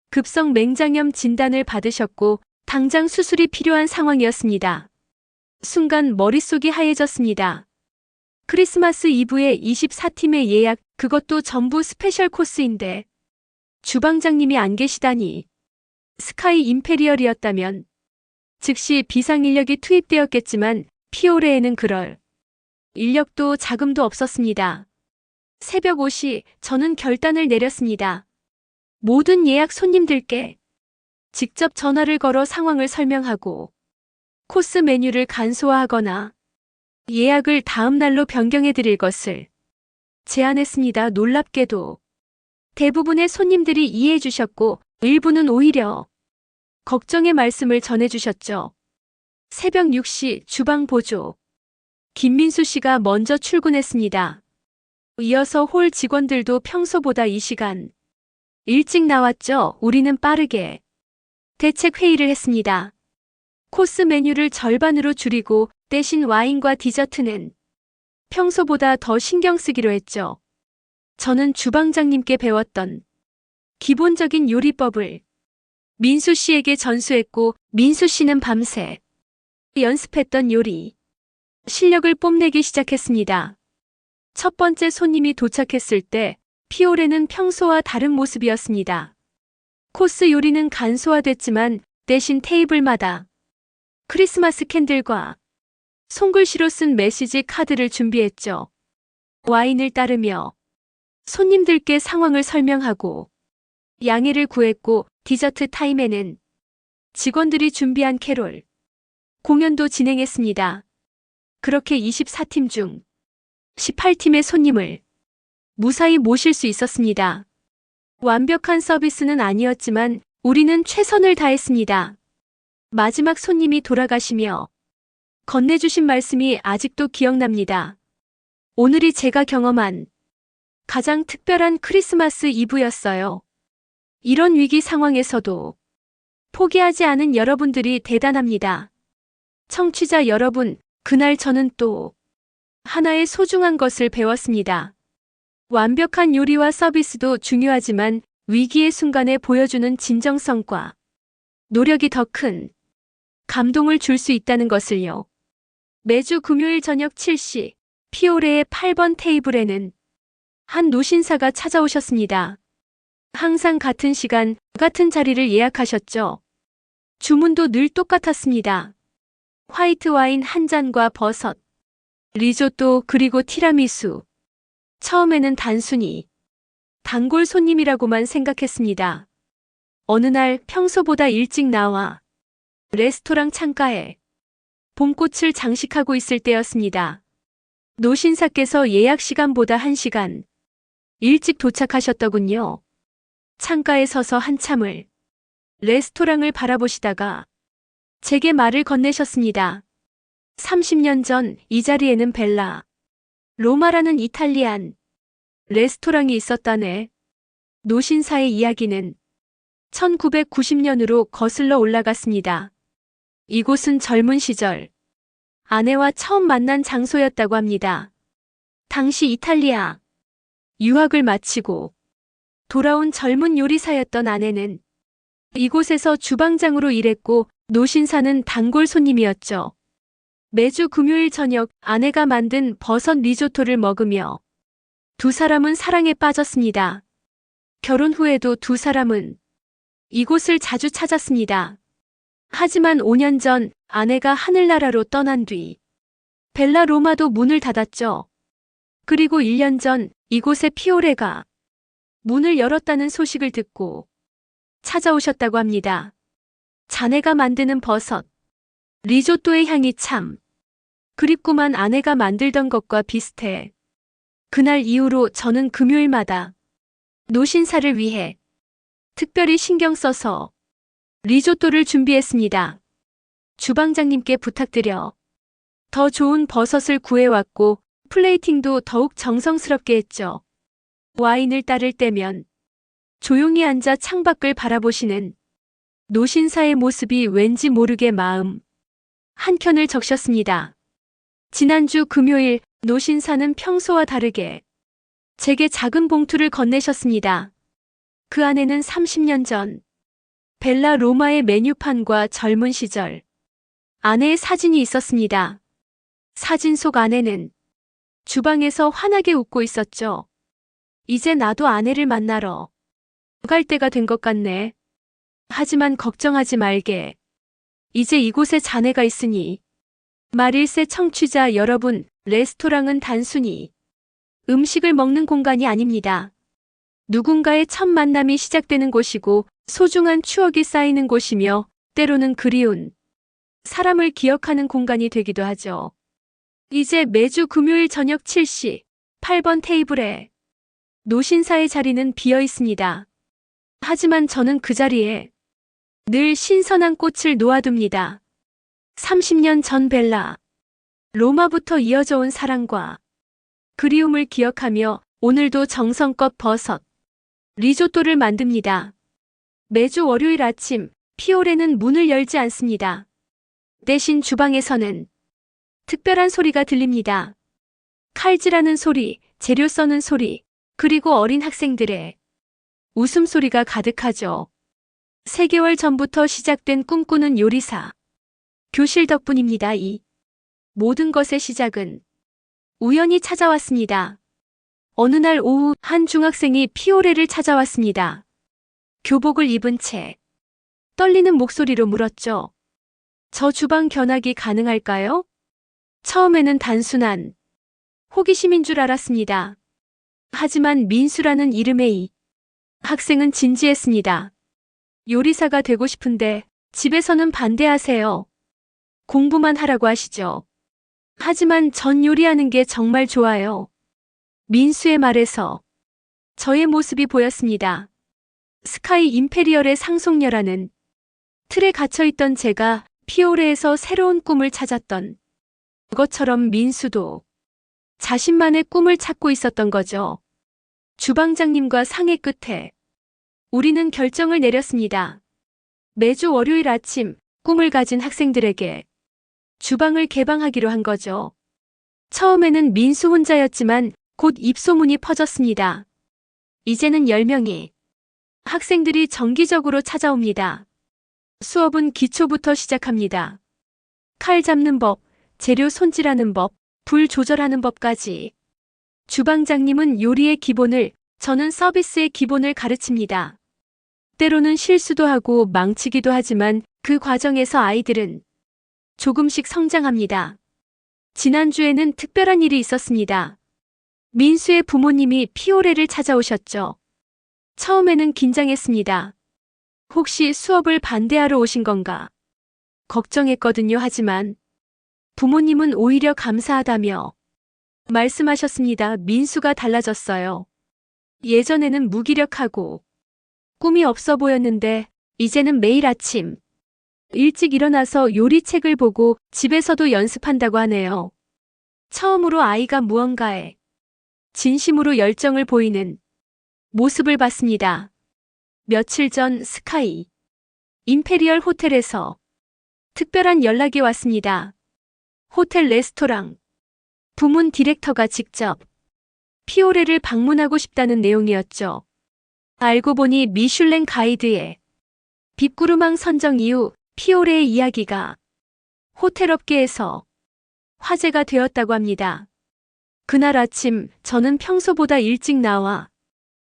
급성 맹장염 진단을 받으셨고 당장 수술이 필요한 상황이었습니다. 순간 머릿속이 하얘졌습니다. 크리스마스 이브에 24팀의 예약, 그것도 전부 스페셜 코스인데 주방장님이 안 계시다니. 스카이 임페리얼이었다면 즉시 비상인력이 투입되었겠지만 피오레에는 그럴 인력도 자금도 없었습니다. 새벽 5시 저는 결단을 내렸습니다. 모든 예약 손님들께 직접 전화를 걸어 상황을 설명하고 코스 메뉴를 간소화하거나 예약을 다음 날로 변경해 드릴 것을 제안했습니다. 놀랍게도 대부분의 손님들이 이해해 주셨고 일부는 오히려 걱정의 말씀을 전해 주셨죠. 새벽 6시 주방 보조 김민수 씨가 먼저 출근했습니다. 이어서 홀 직원들도 평소보다 이 시간 일찍 나왔죠. 우리는 빠르게 대책 회의를 했습니다. 코스 메뉴를 절반으로 줄이고 대신 와인과 디저트는 평소보다 더 신경 쓰기로 했죠. 저는 주방장님께 배웠던 기본적인 요리법을 민수 씨에게 전수했고 민수 씨는 밤새 연습했던 요리 실력을 뽐내기 시작했습니다. 첫 번째 손님이 도착했을 때 피오레는 평소와 다른 모습이었습니다. 코스 요리는 간소화됐지만 대신 테이블마다 크리스마스 캔들과 손글씨로 쓴 메시지 카드를 준비했죠. 와인을 따르며 손님들께 상황을 설명하고 양해를 구했고 디저트 타임에는 직원들이 준비한 캐롤 공연도 진행했습니다. 그렇게 24팀 중 18팀의 손님을 무사히 모실 수 있었습니다. 완벽한 서비스는 아니었지만 우리는 최선을 다했습니다. 마지막 손님이 돌아가시며 건네주신 말씀이 아직도 기억납니다. 오늘이 제가 경험한 가장 특별한 크리스마스 이브였어요. 이런 위기 상황에서도 포기하지 않은 여러분들이 대단합니다. 청취자 여러분, 그날 저는 또 하나의 소중한 것을 배웠습니다. 완벽한 요리와 서비스도 중요하지만 위기의 순간에 보여주는 진정성과 노력이 더 큰 감동을 줄 수 있다는 것을요. 매주 금요일 저녁 7시 피오레의 8번 테이블에는 한 노신사가 찾아오셨습니다. 항상 같은 시간, 같은 자리를 예약하셨죠. 주문도 늘 똑같았습니다. 화이트 와인 한 잔과 버섯, 리조또 그리고 티라미수. 처음에는 단순히 단골 손님이라고만 생각했습니다. 어느 날 평소보다 일찍 나와 레스토랑 창가에 봄꽃을 장식하고 있을 때였습니다. 노신사께서 예약 시간보다 1시간 일찍 도착하셨더군요. 창가에 서서 한참을 레스토랑을 바라보시다가 제게 말을 건네셨습니다. 30년 전 이 자리에는 벨라 로마라는 이탈리안 레스토랑이 있었다네. 노신사의 이야기는 1990년으로 거슬러 올라갔습니다. 이곳은 젊은 시절 아내와 처음 만난 장소였다고 합니다. 당시 이탈리아 유학을 마치고 돌아온 젊은 요리사였던 아내는 이곳에서 주방장으로 일했고 노신사는 단골 손님이었죠. 매주 금요일 저녁 아내가 만든 버섯 리조토를 먹으며 두 사람은 사랑에 빠졌습니다. 결혼 후에도 두 사람은 이곳을 자주 찾았습니다. 하지만 5년 전 아내가 하늘나라로 떠난 뒤 벨라 로마도 문을 닫았죠. 그리고 1년 전 이곳에 피오레가 문을 열었다는 소식을 듣고 찾아오셨다고 합니다. 자네가 만드는 버섯, 리조또의 향이 참 그립구만. 아내가 만들던 것과 비슷해. 그날 이후로 저는 금요일마다 노신사를 위해 특별히 신경 써서 리조또를 준비했습니다. 주방장님께 부탁드려 더 좋은 버섯을 구해왔고 플레이팅도 더욱 정성스럽게 했죠. 와인을 따를 때면 조용히 앉아 창밖을 바라보시는 노신사의 모습이 왠지 모르게 마음 한켠을 적셨습니다. 지난주 금요일 노신사는 평소와 다르게 제게 작은 봉투를 건네셨습니다. 그 안에는 30년 전 벨라 로마의 메뉴판과 젊은 시절 아내의 사진이 있었습니다. 사진 속 아내는 주방에서 환하게 웃고 있었죠. 이제 나도 아내를 만나러 갈 때가 된 것 같네. 하지만 걱정하지 말게. 이제 이곳에 자네가 있으니. 말일세 청취자 여러분, 레스토랑은 단순히 음식을 먹는 공간이 아닙니다. 누군가의 첫 만남이 시작되는 곳이고 소중한 추억이 쌓이는 곳이며 때로는 그리운 사람을 기억하는 공간이 되기도 하죠. 이제 매주 금요일 저녁 7시 8번 테이블에 노신사의 자리는 비어 있습니다. 하지만 저는 그 자리에 늘 신선한 꽃을 놓아둡니다. 30년 전 벨라 로마부터 이어져 온 사랑과 그리움을 기억하며 오늘도 정성껏 버섯 리조또를 만듭니다. 매주 월요일 아침 피오레는 문을 열지 않습니다. 대신 주방에서는 특별한 소리가 들립니다. 칼질하는 소리, 재료 써는 소리, 그리고 어린 학생들의 웃음소리가 가득하죠. 3개월 전부터 시작된 꿈꾸는 요리사 교실 덕분입니다. 이 모든 것의 시작은 우연히 찾아왔습니다. 어느 날 오후 한 중학생이 피오레를 찾아왔습니다. 교복을 입은 채 떨리는 목소리로 물었죠. 저 주방 견학이 가능할까요? 처음에는 단순한 호기심인 줄 알았습니다. 하지만 민수라는 이름의 이 학생은 진지했습니다. 요리사가 되고 싶은데 집에서는 반대하세요. 공부만 하라고 하시죠. 하지만 전 요리하는 게 정말 좋아요. 민수의 말에서 저의 모습이 보였습니다. 스카이 임페리얼의 상속녀라는 틀에 갇혀있던 제가 피오레에서 새로운 꿈을 찾았던 것처럼 민수도 자신만의 꿈을 찾고 있었던 거죠. 주방장님과 상의 끝에 우리는 결정을 내렸습니다. 매주 월요일 아침 꿈을 가진 학생들에게 주방을 개방하기로 한 거죠. 처음에는 민수 혼자였지만 곧 입소문이 퍼졌습니다. 이제는 10명이 학생들이 정기적으로 찾아옵니다. 수업은 기초부터 시작합니다. 칼 잡는 법, 재료 손질하는 법, 불 조절하는 법까지. 주방장님은 요리의 기본을, 저는 서비스의 기본을 가르칩니다. 때로는 실수도 하고 망치기도 하지만 그 과정에서 아이들은 조금씩 성장합니다. 지난주에는 특별한 일이 있었습니다. 민수의 부모님이 피오레를 찾아오셨죠. 처음에는 긴장했습니다. 혹시 수업을 반대하러 오신 건가? 걱정했거든요. 하지만 부모님은 오히려 감사하다며 말씀하셨습니다. 민수가 달라졌어요. 예전에는 무기력하고 꿈이 없어 보였는데 이제는 매일 아침 일찍 일어나서 요리책을 보고 집에서도 연습한다고 하네요. 처음으로 아이가 무언가에 진심으로 열정을 보이는 모습을 봤습니다. 며칠 전 스카이 임페리얼 호텔에서 특별한 연락이 왔습니다. 호텔 레스토랑 부문 디렉터가 직접 피오레를 방문하고 싶다는 내용이었죠. 알고 보니 미슐랭 가이드의 빅구르망 선정 이후 피오레의 이야기가 호텔 업계에서 화제가 되었다고 합니다. 그날 아침 저는 평소보다 일찍 나와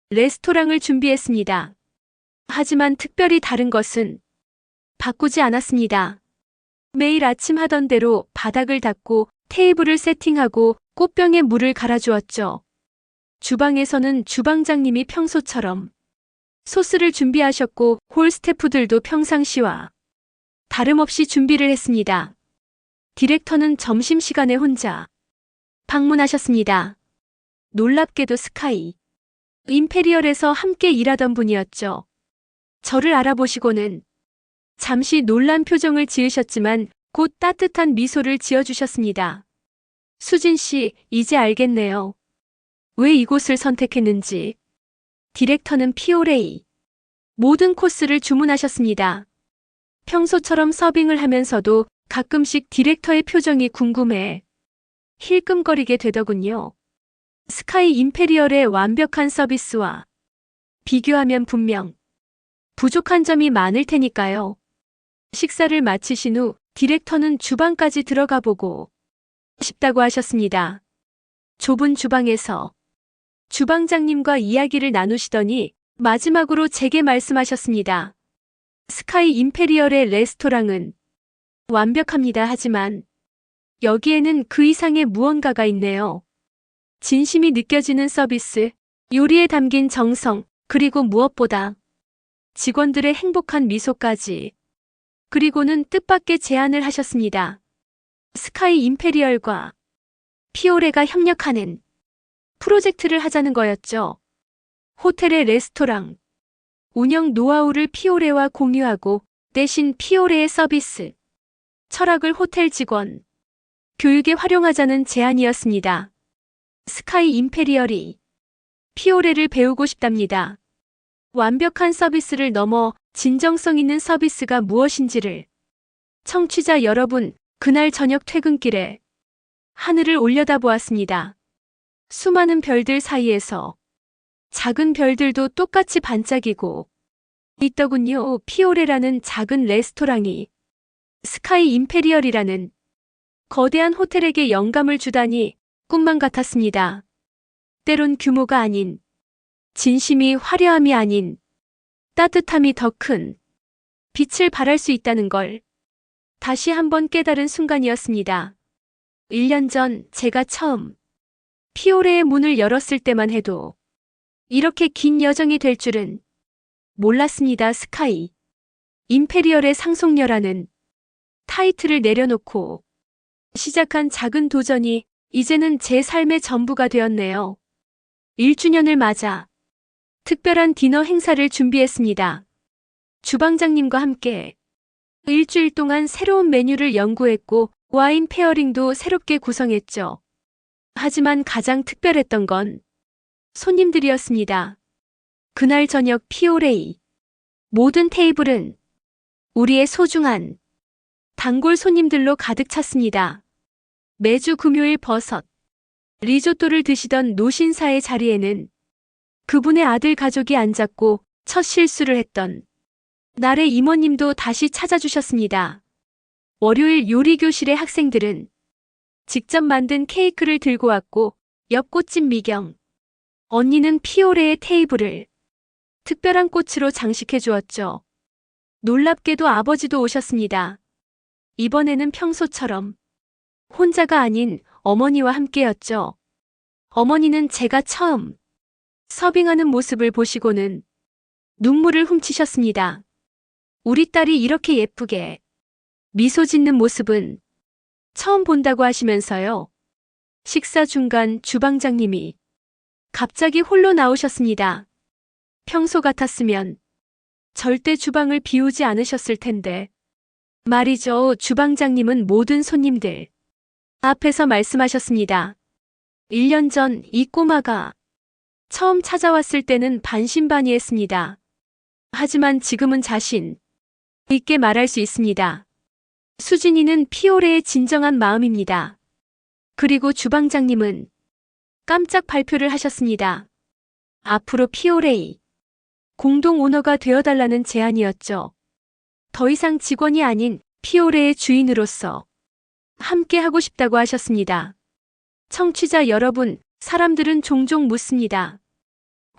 레스토랑을 준비했습니다. 하지만 특별히 다른 것은 바꾸지 않았습니다. 매일 아침 하던 대로 바닥을 닦고 테이블을 세팅하고 꽃병에 물을 갈아주었죠. 주방에서는 주방장님이 평소처럼 소스를 준비하셨고 홀 스태프들도 평상시와 다름없이 준비를 했습니다. 디렉터는 점심시간에 혼자 방문하셨습니다. 놀랍게도 스카이 임페리얼에서 함께 일하던 분이었죠. 저를 알아보시고는 잠시 놀란 표정을 지으셨지만 곧 따뜻한 미소를 지어주셨습니다. 수진 씨, 이제 알겠네요. 왜 이곳을 선택했는지. 디렉터는 피오레이 모든 코스를 주문하셨습니다. 평소처럼 서빙을 하면서도 가끔씩 디렉터의 표정이 궁금해 힐끔거리게 되더군요. 스카이 임페리얼의 완벽한 서비스와 비교하면 분명 부족한 점이 많을 테니까요. 식사를 마치신 후 디렉터는 주방까지 들어가 보고 싶다고 하셨습니다. 좁은 주방에서 주방장님과 이야기를 나누시더니 마지막으로 제게 말씀하셨습니다. 스카이 임페리얼의 레스토랑은 완벽합니다. 하지만 여기에는 그 이상의 무언가가 있네요. 진심이 느껴지는 서비스, 요리에 담긴 정성, 그리고 무엇보다 직원들의 행복한 미소까지. 그리고는 뜻밖의 제안을 하셨습니다. 스카이 임페리얼과 피오레가 협력하는 프로젝트를 하자는 거였죠. 호텔의 레스토랑 운영 노하우를 피오레와 공유하고 대신 피오레의 서비스, 철학을 호텔 직원, 교육에 활용하자는 제안이었습니다. 스카이 임페리얼이 피오레를 배우고 싶답니다. 완벽한 서비스를 넘어 진정성 있는 서비스가 무엇인지를. 청취자 여러분, 그날 저녁 퇴근길에 하늘을 올려다보았습니다. 수많은 별들 사이에서 작은 별들도 똑같이 반짝이고 있더군요. 피오레라는 작은 레스토랑이 스카이 임페리얼이라는 거대한 호텔에게 영감을 주다니 꿈만 같았습니다. 때론 규모가 아닌, 진심이 화려함이 아닌, 따뜻함이 더 큰 빛을 발할 수 있다는 걸 다시 한번 깨달은 순간이었습니다. 1년 전 제가 처음 피오레의 문을 열었을 때만 해도 이렇게 긴 여정이 될 줄은 몰랐습니다. 스카이 임페리얼의 상속녀라는 타이틀을 내려놓고 시작한 작은 도전이 이제는 제 삶의 전부가 되었네요. 1주년을 맞아 특별한 디너 행사를 준비했습니다. 주방장님과 함께 일주일 동안 새로운 메뉴를 연구했고 와인 페어링도 새롭게 구성했죠. 하지만 가장 특별했던 건 손님들이었습니다. 그날 저녁 피오레이 모든 테이블은 우리의 소중한 단골 손님들로 가득 찼습니다. 매주 금요일 버섯, 리조또를 드시던 노신사의 자리에는 그분의 아들 가족이 앉았고 첫 실수를 했던 날의 이모님도 다시 찾아주셨습니다. 월요일 요리교실의 학생들은 직접 만든 케이크를 들고 왔고 옆 꽃집 미경 언니는 피오레의 테이블을 특별한 꽃으로 장식해 주었죠. 놀랍게도 아버지도 오셨습니다. 이번에는 평소처럼 혼자가 아닌 어머니와 함께였죠. 어머니는 제가 처음 서빙하는 모습을 보시고는 눈물을 훔치셨습니다. 우리 딸이 이렇게 예쁘게 미소 짓는 모습은 처음 본다고 하시면서요. 식사 중간 주방장님이 갑자기 홀로 나오셨습니다. 평소 같았으면 절대 주방을 비우지 않으셨을 텐데 말이죠. 주방장님은 모든 손님들 앞에서 말씀하셨습니다. 1년 전 이 꼬마가 처음 찾아왔을 때는 반신반의했습니다. 하지만 지금은 자신 있게 말할 수 있습니다. 수진이는 피오레의 진정한 마음입니다. 그리고 주방장님은 깜짝 발표를 하셨습니다. 앞으로 피오레이 공동 오너가 되어달라는 제안이었죠. 더 이상 직원이 아닌 피오레의 주인으로서 함께 하고 싶다고 하셨습니다. 청취자 여러분, 사람들은 종종 묻습니다.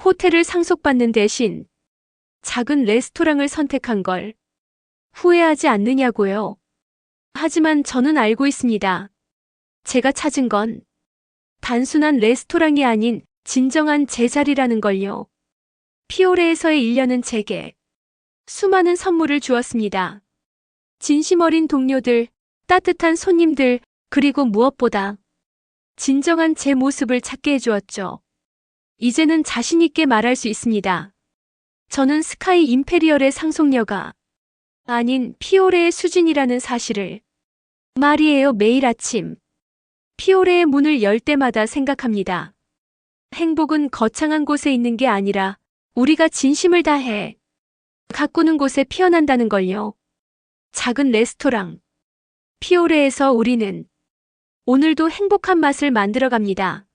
호텔을 상속받는 대신 작은 레스토랑을 선택한 걸 후회하지 않느냐고요. 하지만 저는 알고 있습니다. 제가 찾은 건 단순한 레스토랑이 아닌 진정한 제자리라는 걸요. 피오레에서의 1년은 제게 수많은 선물을 주었습니다. 진심 어린 동료들, 따뜻한 손님들, 그리고 무엇보다 진정한 제 모습을 찾게 해주었죠. 이제는 자신있게 말할 수 있습니다. 저는 스카이 임페리얼의 상속녀가 아닌 피오레의 수진이라는 사실을 말이에요. 매일 아침 피오레의 문을 열 때마다 생각합니다. 행복은 거창한 곳에 있는 게 아니라 우리가 진심을 다해 가꾸는 곳에 피어난다는 걸요. 작은 레스토랑 피오레에서 우리는 오늘도 행복한 맛을 만들어 갑니다.